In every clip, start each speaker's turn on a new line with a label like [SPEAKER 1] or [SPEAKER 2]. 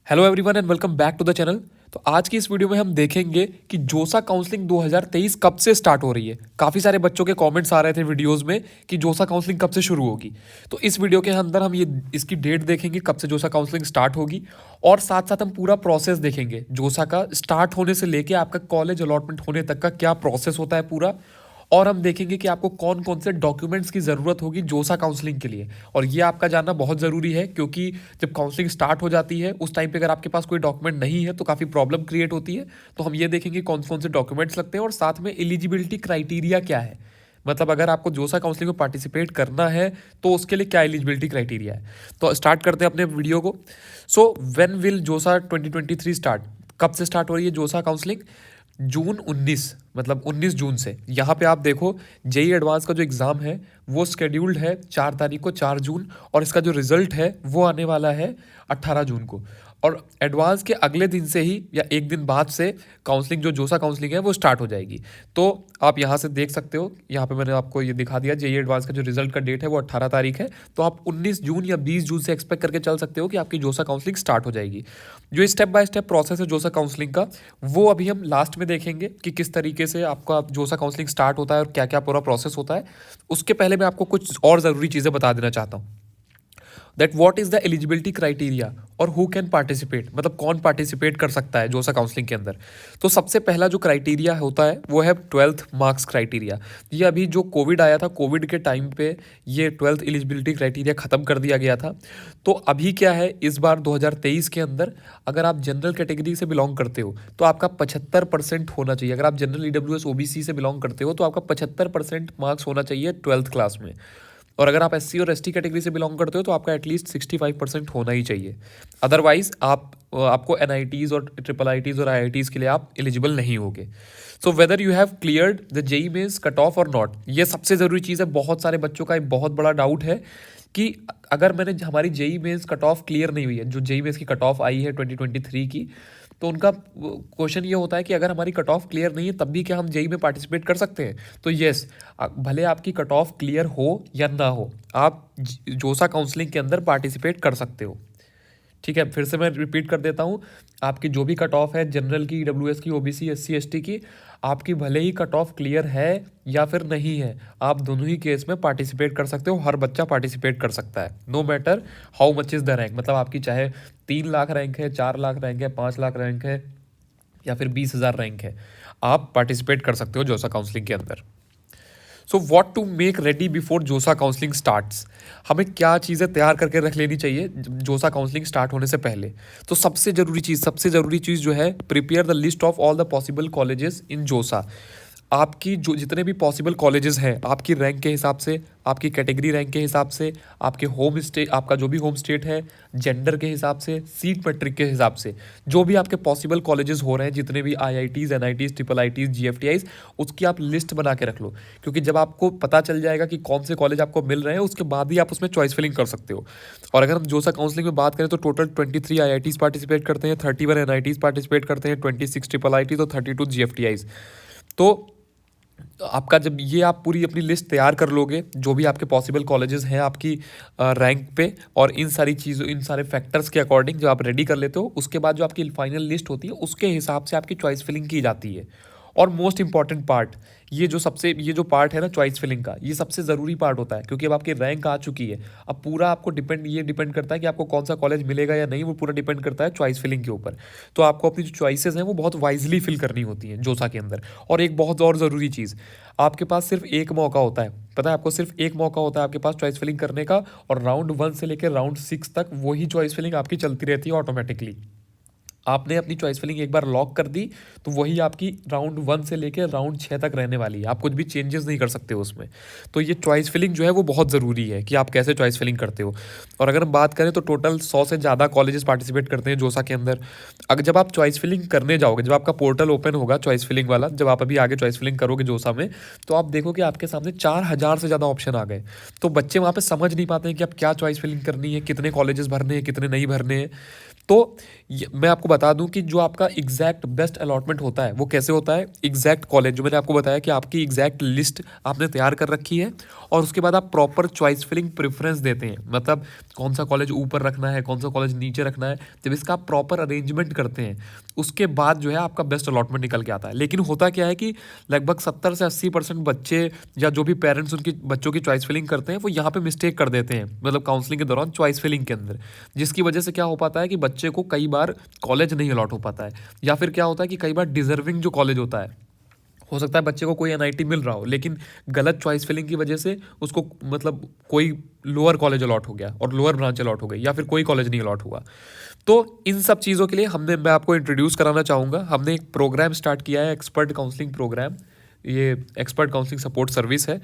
[SPEAKER 1] Hello everyone and welcome back to the channel. तो आज की इस वीडियो में हम देखेंगे कि जोसा काउंसलिंग 2023 कब से स्टार्ट हो रही है। काफ़ी सारे बच्चों के कमेंट्स आ रहे थे वीडियोस में कि जोसा काउंसलिंग कब से शुरू होगी। तो इस वीडियो के अंदर हम ये इसकी डेट देखेंगे कब से जोसा काउंसलिंग स्टार्ट होगी, और साथ साथ हम पूरा प्रोसेस देखेंगे जोसा का स्टार्ट होने से लेके आपका कॉलेज अलॉटमेंट होने तक का क्या प्रोसेस होता है पूरा। और हम देखेंगे कि आपको कौन कौन से डॉक्यूमेंट्स की ज़रूरत होगी जोसा काउंसलिंग के लिए, और ये आपका जानना बहुत ज़रूरी है क्योंकि जब काउंसलिंग स्टार्ट हो जाती है उस टाइम पे अगर आपके पास कोई डॉक्यूमेंट नहीं है तो काफ़ी प्रॉब्लम क्रिएट होती है। तो हम ये देखेंगे कौन कौन से डॉक्यूमेंट्स लगते हैं और साथ में एलिजिबिलिटी क्राइटेरिया क्या है, मतलब अगर आपको जोसा काउंसलिंग में पार्टिसिपेट करना है तो उसके लिए क्या एलिजिबिलिटी क्राइटेरिया है। तो स्टार्ट करते हैं अपने वीडियो को। सो व्हेन विल जोसा 2023 स्टार्ट, कब से स्टार्ट हो रही है जोसा काउंसलिंग? जून 19, मतलब 19 जून से। यहाँ पे आप देखो जेई एडवांस का जो एग्ज़ाम है वो स्केड्यूल्ड है 4 तारीख को, 4 जून, और इसका जो रिजल्ट है वो आने वाला है 18 जून को। और एडवांस के अगले दिन से ही या एक दिन बाद से काउंसलिंग, जो जोसा काउंसलिंग है वो स्टार्ट हो जाएगी। तो आप यहाँ से देख सकते हो, यहाँ पे मैंने आपको ये दिखा दिया जेई एडवांस का जो रिजल्ट का डेट है वो 18 तारीख है। तो आप 19 जून या 20 जून से एक्सपेक्ट करके चल सकते हो कि आपकी जोसा काउंसलिंग स्टार्ट हो जाएगी। जो स्टेप बाय स्टेप प्रोसेस है जोसा काउंसलिंग का वो अभी हम लास्ट में देखेंगे कि किस तरीके से आपका जोसा काउंसलिंग स्टार्ट होता है और क्या क्या पूरा प्रोसेस होता है। उसके पहले मैं आपको कुछ और ज़रूरी चीज़ें बता देना चाहता हूँ। That what is the eligibility criteria और हु कैन पार्टिसिपेट, मतलब कौन पार्टिसिपेट कर सकता है जोसा काउंसलिंग के अंदर। तो सबसे पहला जो क्राइटेरिया होता है वो है 12th मार्क्स क्राइटेरिया। ये अभी जो कोविड आया था, कोविड के टाइम पे ये 12th एलिजिबिलिटी क्राइटेरिया ख़त्म कर दिया गया था। तो अभी क्या है, इस बार 2023 के अंदर अगर आप जनरल कैटेगरी से बिलोंग करते हो तो आपका 75% होना चाहिए। अगर आप जनरल ईडब्ल्यूएस ओबीसी से बिलोंग करते हो तो आपका 75% मार्क्स होना चाहिए 12th क्लास में। और अगर आप एससी और एसटी कैटेगरी से बिलोंग करते हो तो आपका एटलीस्ट 65% होना ही चाहिए। अदरवाइज आपको एनआईटीज़ और ट्रिपल आईटीज़ और आईआईटीज़ के लिए आप एलिजिबल नहीं होगे। So whether you have cleared the JEE Mains cut off और नॉट, ये सबसे ज़रूरी चीज़ है। बहुत सारे बच्चों का एक बहुत बड़ा डाउट है कि अगर मैंने हमारी JEE Mains cut off clear नहीं हुई है, जो जेई मेंस की कट ऑफ आई है 2023 की, तो उनका क्वेश्चन ये होता है कि अगर हमारी कट ऑफ क्लियर नहीं है तब भी क्या हम जेई में पार्टिसिपेट कर सकते हैं? तो येस, भले आपकी कट ऑफ क्लियर हो या ना हो, आप जोसा काउंसलिंग के अंदर पार्टिसिपेट कर सकते हो। ठीक है, फिर से मैं रिपीट कर देता हूँ। आपकी जो भी कट ऑफ है, जनरल की, ईडब्ल्यूएस की, ओबीसी, एससी, एसटी की, आपकी भले ही कट ऑफ क्लियर है या फिर नहीं है, आप दोनों ही केस में पार्टिसिपेट कर सकते हो। हर बच्चा पार्टिसिपेट कर सकता है, no matter how much is the rank. मतलब आपकी चाहे 3 लाख रैंक है, 4 लाख रैंक है, 5 लाख रैंक है, या फिर 20,000 रैंक है, आप पार्टिसिपेट कर सकते हो जोसा काउंसलिंग के अंदर। So what to make ready before JoSAA counselling starts, हमें क्या चीज़ें तैयार करके रख लेनी चाहिए जोसा काउंसलिंग स्टार्ट होने से पहले। तो सबसे ज़रूरी चीज़ जो है, prepare the list of all the possible colleges in जोसा। आपकी जो जितने भी पॉसिबल कॉलेजेस हैं, आपकी रैंक के हिसाब से, आपकी कैटेगरी रैंक के हिसाब से, आपके होम स्टेट, आपका जो भी होम स्टेट है, जेंडर के हिसाब से, सीट मैट्रिक के हिसाब से, जो भी आपके पॉसिबल कॉलेजेस हो रहे हैं, जितने भी आईआईटीज़, एनआईटीज़, ट्रिपल आईटीज़, जीएफटीआईज़, उसकी आप लिस्ट बना के रख लो। क्योंकि जब आपको पता चल जाएगा कि कौन से कॉलेज आपको मिल रहे हैं, उसके बाद ही आप उसमें चॉइस फिलिंग कर सकते हो। और अगर हम जोसा काउंसलिंग में बात करें तो टोटल 23 आईआईटीज़ पार्टिसिपेट करते हैं, 31 एनआईटीज़ पार्टिसिपेट करते हैं, 26 ट्रिपल आईटीज़ और 32 जीएफटीआईज़। तो आपका जब ये आप पूरी अपनी लिस्ट तैयार कर लोगे, जो भी आपके पॉसिबल कॉलेजेस हैं आपकी रैंक पे, और इन सारी चीज़ों, इन सारे फैक्टर्स के अकॉर्डिंग जब आप रेडी कर लेते हो, उसके बाद जो आपकी फाइनल लिस्ट होती है उसके हिसाब से आपकी चॉइस फिलिंग की जाती है। और मोस्ट इंपॉर्टेंट पार्ट, ये जो पार्ट है ना चॉइस फिलिंग का, ये सबसे ज़रूरी पार्ट होता है, क्योंकि अब आपकी रैंक आ चुकी है। अब पूरा आपको डिपेंड करता है कि आपको कौन सा कॉलेज मिलेगा या नहीं, वो पूरा डिपेंड करता है चॉइस फिलिंग के ऊपर। तो आपको अपनी जो चॉइसेस हैं वो बहुत वाइजली फिल करनी होती हैं जोसा के अंदर। और एक बहुत और ज़रूरी चीज़, आपके पास सिर्फ एक मौका होता है, पता है आपको, सिर्फ एक मौका होता है आपके पास चॉइस फिलिंग करने का, और राउंड 1 से लेकर राउंड 6 तक वही चॉइस फिलिंग आपकी चलती रहती है ऑटोमेटिकली। आपने अपनी चॉइस फिलिंग एक बार लॉक कर दी तो वही आपकी राउंड 1 से लेकर राउंड 6 तक रहने वाली है, आप कुछ भी चेंजेस नहीं कर सकते हो उसमें। तो ये चॉइस फिलिंग जो है वो बहुत ज़रूरी है कि आप कैसे चॉइस फिलिंग करते हो। और अगर हम बात करें तो टोटल 100 से ज़्यादा कॉलेजेस पार्टिसिपेट करते हैं जोसा के अंदर। अगर जब आप चॉइस फिलिंग करने जाओगे, जब आपका पोर्टल ओपन होगा चॉइस फिलिंग वाला, जब आप अभी आगे चॉइस फिलिंग करोगे जोसा में, तो आप देखोगे आपके सामने 4,000 से ज़्यादा ऑप्शन आ गए। तो बच्चे वहाँ पर समझ नहीं पाते हैं कि आप क्या चॉइस फिलिंग करनी है, कितने कॉलेजेस भरने हैं, कितने नहीं भरने हैं। तो मैं आपको बता दूं कि जो आपका एग्जैक्ट बेस्ट अलॉटमेंट होता है वो कैसे होता है। एग्जैक्ट कॉलेज जो मैंने आपको बताया कि आपकी एग्जैक्ट लिस्ट आपने तैयार कर रखी है और उसके बाद आप प्रॉपर चॉइस फिलिंग प्रेफरेंस देते हैं, मतलब कौन सा कॉलेज ऊपर रखना है, कौन सा कॉलेज नीचे रखना है। जब इसका आप प्रॉपर अरेंजमेंट करते हैं उसके बाद जो है आपका बेस्ट अलॉटमेंट निकल के आता है। लेकिन होता क्या है कि लगभग 70 से 80% बच्चे या जो भी पेरेंट्स उनकी बच्चों की चॉइस फिलिंग करते हैं वो यहाँ पे मिस्टेक कर देते हैं, मतलब काउंसलिंग के दौरान चॉइस फिलिंग के अंदर, जिसकी वजह से क्या हो पाता है कि बच्चे को कई बार कॉलेज नहीं अलॉट हो पाता है। या फिर क्या होता है कि कई बार डिजर्विंग जो कॉलेज होता है, हो सकता है बच्चे को कोई एनआईटी मिल रहा हो लेकिन गलत चॉइस फिलिंग की वजह से उसको मतलब कोई लोअर कॉलेज अलॉट हो गया और लोअर ब्रांच अलॉट हो गई या फिर कोई कॉलेज नहीं अलॉट हुआ। तो इन सब चीज़ों के लिए मैं आपको इंट्रोड्यूस कराना चाहूँगा। हमने एक प्रोग्राम स्टार्ट किया है, एक्सपर्ट काउंसलिंग प्रोग्राम। ये एक्सपर्ट काउंसलिंग सपोर्ट सर्विस है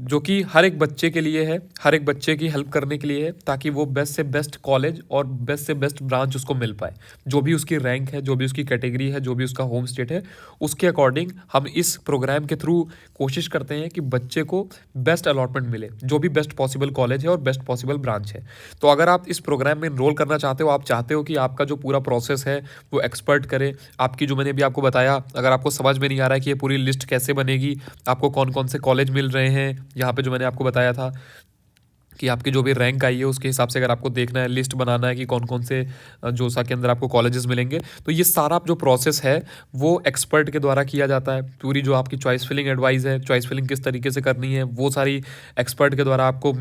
[SPEAKER 1] जो कि हर एक बच्चे के लिए है, हर एक बच्चे की हेल्प करने के लिए है, ताकि वो बेस्ट से बेस्ट कॉलेज और बेस्ट से बेस्ट ब्रांच उसको मिल पाए। जो भी उसकी रैंक है, जो भी उसकी कैटेगरी है, जो भी उसका होम स्टेट है, उसके अकॉर्डिंग हम इस प्रोग्राम के थ्रू कोशिश करते हैं कि बच्चे को बेस्ट अलॉटमेंट मिले, जो भी बेस्ट पॉसिबल कॉलेज है और बेस्ट पॉसिबल ब्रांच है। तो अगर आप इस प्रोग्राम में इनरोल करना चाहते हो, आप चाहते हो कि आपका जो पूरा प्रोसेस है वो एक्सपर्ट करे, आपकी जो मैंने अभी आपको बताया, अगर आपको समझ में नहीं आ रहा है कि ये पूरी लिस्ट कैसे बनेगी, आपको कौन कौन से कॉलेज मिल रहे हैं, यहाँ पे जो मैंने आपको बताया था कि आपकी जो भी रैंक आई है उसके हिसाब से अगर आपको देखना है, लिस्ट बनाना है कि कौन कौन से जोसा के अंदर आपको कॉलेजेस मिलेंगे, तो ये सारा जो प्रोसेस है वो एक्सपर्ट के द्वारा किया जाता है। पूरी जो आपकी चॉइस फिलिंग एडवाइस है, चॉइस फिलिंग किस तरीके से करनी है, वो सारी एक्सपर्ट के द्वारा आपको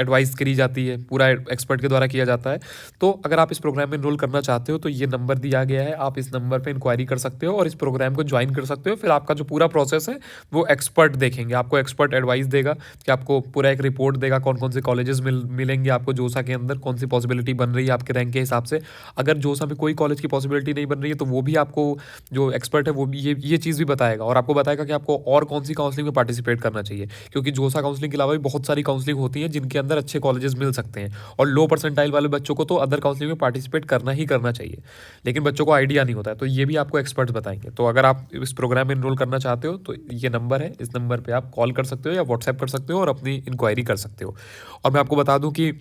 [SPEAKER 1] एडवाइस करी जाती है, पूरा एक्सपर्ट के द्वारा किया जाता है। तो अगर आप इस प्रोग्राम में इनरोल करना चाहते हो तो ये नंबर दिया गया है, आप इस नंबर पर इंक्वायरी कर सकते हो और इस प्रोग्राम को ज्वाइन कर सकते हो। फिर आपका जो पूरा प्रोसेस है वो एक्सपर्ट देखेंगे, आपको एक्सपर्ट एडवाइस देगा कि आपको पूरा एक रिपोर्ट देगा कौन कौन से कॉलेजेस मिलेंगे आपको जोसा के अंदर, कौन सी पॉसिबिलिटी बन रही है आपके रैंक के हिसाब से। अगर जोसा में कोई कॉलेज की पॉसिबिलिटी नहीं बन रही है तो वो भी आपको जो एक्सपर्ट है वो भी ये चीज़ भी बताएगा और आपको बताएगा कि आपको और कौन सी काउंसलिंग में पार्टिसिपेट करना चाहिए, क्योंकि जोसा काउंसलिंग के अलावा भी बहुत सारी काउंसलिंग होती है जिनके अंदर अच्छे कॉलेजेस मिल सकते हैं और लो परसेंटाइल वाले बच्चों को तो अदर काउंसलिंग में पार्टिसिपेट करना ही करना चाहिए, लेकिन बच्चों को आइडिया नहीं होता है, तो ये भी आपको एक्सपर्ट्स बताएंगे। तो अगर आप इस प्रोग्राम में इनरोल करना चाहते हो तो ये नंबर है, इस नंबर पर आप कॉल कर सकते हो या व्हाट्सएप कर सकते हो और अपनी इंक्वायरी कर सकते हो। और मैं आपको बता दूं कि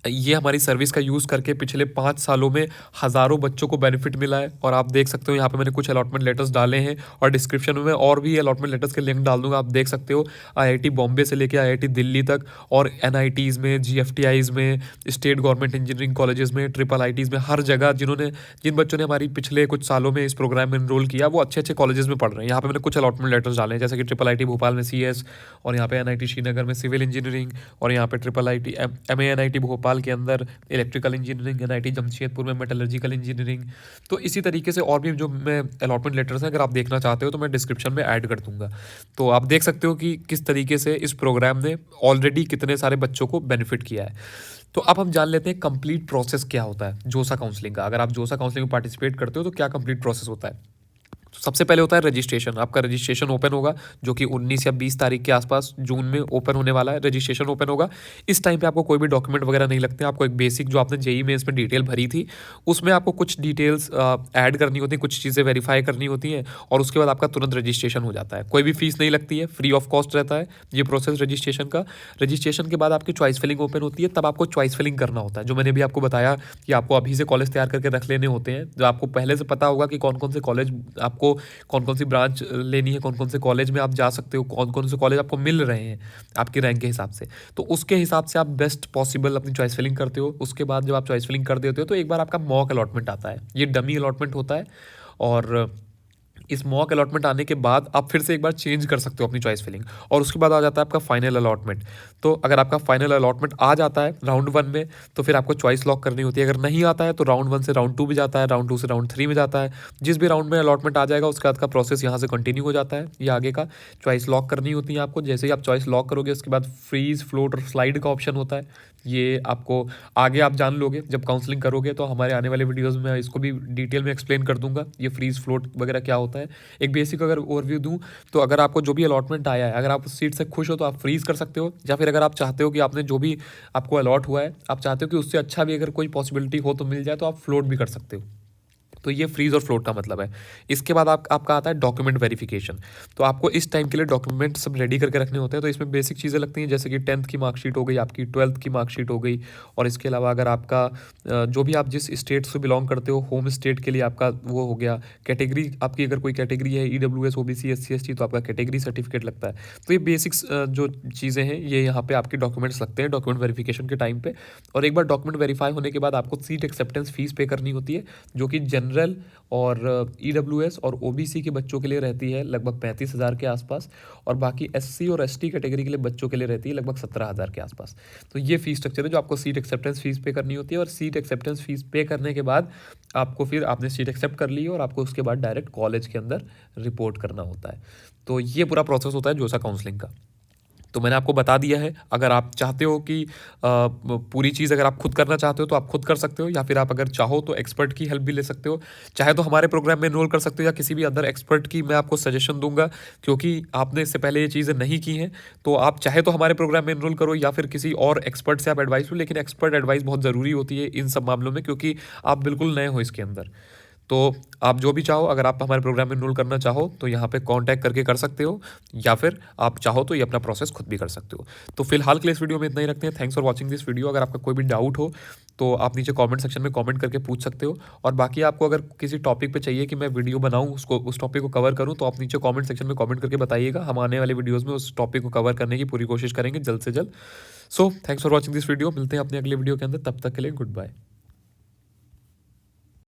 [SPEAKER 1] ये हमारी सर्विस का यूज़ करके पिछले 5 सालों में हज़ारों बच्चों को बेनिफिट मिला है। और आप देख सकते हो यहाँ पे मैंने कुछ अलॉटमेंट लेटर्स डाले हैं और डिस्क्रिप्शन में और भी अलॉटमेंट लेटर्स के लिंक डाल दूंगा, आप देख सकते हो। आईआईटी बॉम्बे से लेकर आईआईटी दिल्ली तक और एनआईटीज़ में, जीएफटीआईज़ में, स्टेट गवर्नमेंट इंजीनियरिंग कॉलेजेस में, ट्रिपल आईटीज़ में, हर जगह जिन बच्चों ने हमारी पिछले कुछ सालों में इस प्रोग्राम में इनरोल किया वो अच्छे अच्छे कॉलेजेस में पढ़ रहे हैं। यहाँ पे मैंने कुछ अलॉटमेंट लेटर्स डाले हैं, जैसे कि ट्रिपल आईटी भोपाल में सीएस, और यहाँ पे एनआईटी श्रीनगर में सिविल इंजीनियरिंग, और यहाँ पे ट्रिपल आईटी एमएएनआईटी भोपाल के अंदर इलेक्ट्रिकल इंजीनियरिंग, एनआईटी जमशेदपुर में मेटलर्जिकल इंजीनियरिंग। तो इसी तरीके से और भी जो मैं अलॉटमेंट लेटर्स हैं अगर आप देखना चाहते हो तो मैं डिस्क्रिप्शन में ऐड कर दूंगा। तो आप देख सकते हो कि किस तरीके से इस प्रोग्राम ने ऑलरेडी कितने सारे बच्चों को बेनिफिट किया है। तो अब हम जान लेते हैं कंप्लीट प्रोसेस क्या होता है जोसा काउंसलिंग का। अगर आप जोसा काउंसलिंग में पार्टिसिपेट करते हो तो क्या कंप्लीट प्रोसेस होता है। तो सबसे पहले होता है रजिस्ट्रेशन। आपका रजिस्ट्रेशन ओपन होगा जो कि 19 या 20 तारीख के आसपास जून में ओपन होने वाला है। रजिस्ट्रेशन ओपन होगा, इस टाइम पे आपको कोई भी डॉक्यूमेंट वगैरह नहीं लगते। आपको एक बेसिक जो आपने जेईई में इसमें डिटेल भरी थी उसमें आपको कुछ डिटेल्स ऐड करनी होती हैं, कुछ चीज़ें वेरीफाई करनी होती हैं और उसके बाद आपका तुरंत रजिस्ट्रेशन हो जाता है। कोई भी फीस नहीं लगती है, फ्री ऑफ कॉस्ट रहता है ये प्रोसेस रजिस्ट्रेशन का। रजिस्ट्रेशन के बाद आपकी चॉइस फिलिंग ओपन होती है, तब आपको चॉइस फिलिंग करना होता है। जो मैंने भी आपको बताया कि आपको अभी से कॉलेज तैयार करके रख लेने होते हैं, जो आपको पहले से पता होगा कि कौन कौन से कॉलेज आपको, कौन कौन सी ब्रांच लेनी है, कौन कौन से कॉलेज में आप जा सकते हो, कौन कौन से कॉलेज आपको मिल रहे हैं आपकी रैंक के हिसाब से। तो उसके हिसाब से आप बेस्ट पॉसिबल अपनी चॉइस फिलिंग करते हो। उसके बाद जब आप चॉइस फिलिंग कर देते हो तो एक बार आपका मॉक अलॉटमेंट आता है। ये डमी अलॉटमेंट होता है और इस मॉक अलॉटमेंट आने के बाद आप फिर से एक बार चेंज कर सकते हो अपनी चॉइस फिलिंग और उसके बाद आ जाता है आपका फाइनल अलॉटमेंट। तो अगर आपका फाइनल अलॉटमेंट आ जाता है राउंड 1 में तो फिर आपको चॉइस लॉक करनी होती है। अगर नहीं आता है तो राउंड 1 से राउंड 2 में जाता है, राउंड 2 से राउंड 3 में जाता है। जिस भी राउंड में अलॉटमेंट आ जाएगा उसके बाद का प्रोसेस यहाँ से कंटिन्यू हो जाता है। ये आगे का चॉइस लॉक करनी होती है आपको। जैसे ही आप चॉइस लॉक करोगे उसके बाद फ्रीज, फ्लोट और स्लाइड का ऑप्शन होता है। ये आपको आगे आप जान लोगे जब काउंसलिंग करोगे, तो हमारे आने वाले वीडियोस में इसको भी डिटेल में एक्सप्लेन कर दूंगा ये फ्रीज, फ्लोट वगैरह क्या होता है। एक बेसिक अगर ओवरव्यू दूं तो अगर आपको जो भी अलॉटमेंट आया है, अगर आप उस सीट से खुश हो तो आप फ्रीज कर सकते हो, या फिर अगर आप चाहते हो कि आपने जो भी आपको अलॉट हुआ है आप चाहते हो कि उससे अच्छा भी अगर कोई पॉसिबिलिटी हो तो मिल जाए तो आप फ्लोट भी कर सकते हो। तो ये फ्रीज और फ्लोट का मतलब है। इसके बाद आपका आता है डॉक्यूमेंट वेरिफिकेशन। तो आपको इस टाइम के लिए डॉक्यूमेंट सब रेडी करके रखने होते हैं। तो इसमें बेसिक चीज़ें लगती हैं, जैसे कि 10th की मार्कशीट हो गई, आपकी 12th की मार्कशीट हो गई, और इसके अलावा अगर आपका जो भी आप जिस स्टेट से बिलोंग करते हो, होम स्टेट के लिए आपका वो हो गया, कैटेगरी आपकी अगर कोई कैटेगरी है EWS OBC SC ST, तो आपका कैटेगरी सर्टिफिकेट लगता है। तो ये बेसिक्स जो चीज़ें हैं ये यहाँ पे आपके डॉक्यूमेंट्स लगते हैं डॉक्यूमेंट वेरिफिकेशन के टाइम पे। और एक बार डॉक्यूमेंट वेरीफाई होने के बाद आपको सीट एक्सेप्टेंस फीस पे करनी होती है, जो कि जनरल और EWS और OBC के बच्चों के लिए रहती है लगभग 35,000 के आसपास, और बाकी SC और ST कैटेगरी के लिए बच्चों के लिए रहती है लगभग 17,000 के आसपास। तो ये फीस स्ट्रक्चर है जो आपको सीट एक्सेप्टेंस फीस पे करनी होती है। और सीट एक्सेप्टेंस फीस पे करने के बाद आपको फिर आपने सीट एक्सेप्ट कर ली और आपको उसके बाद डायरेक्ट कॉलेज के अंदर रिपोर्ट करना होता है। तो ये पूरा प्रोसेस होता है जोसा काउंसलिंग का। तो मैंने आपको बता दिया है। अगर आप चाहते हो कि पूरी चीज़ अगर आप खुद करना चाहते हो तो आप खुद कर सकते हो, या फिर आप अगर चाहो तो एक्सपर्ट की हेल्प भी ले सकते हो। चाहे तो हमारे प्रोग्राम में एनरोल कर सकते हो, या किसी भी अदर एक्सपर्ट की मैं आपको सजेशन दूंगा, क्योंकि आपने इससे पहले ये चीज़ें नहीं की हैं। तो आप चाहे तो हमारे प्रोग्राम में एनरोल करो, या फिर किसी और एक्सपर्ट से आप एडवाइस लो, लेकिन एक्सपर्ट एडवाइस बहुत ज़रूरी होती है इन सब मामलों में, क्योंकि आप बिल्कुल नए हो इसके अंदर। तो आप जो भी चाहो, अगर आप हमारे प्रोग्राम में एनरोल करना चाहो तो यहाँ पे कांटेक्ट करके कर सकते हो, या फिर आप चाहो तो ये अपना प्रोसेस खुद भी कर सकते हो। तो फिलहाल के लिए इस वीडियो में इतना ही रखते हैं। Thanks for watching this video. अगर आपका कोई भी डाउट हो तो आप नीचे कमेंट सेक्शन में कमेंट करके पूछ सकते हो। और बाकी आपको अगर किसी टॉपिक पे चाहिए कि मैं वीडियो बनाऊँ, उसको उस टॉपिक को कवर करूँ, तो आप नीचे कमेंट सेक्शन में कमेंट करके बताइएगा। हम आने वाले वीडियोज़ में उस टॉपिक को कवर करने की पूरी कोशिश करेंगे जल्द से जल्द। So thanks for watching this video. मिलते हैं अपने अगले वीडियो के अंदर, तब तक के लिए गुड बाय।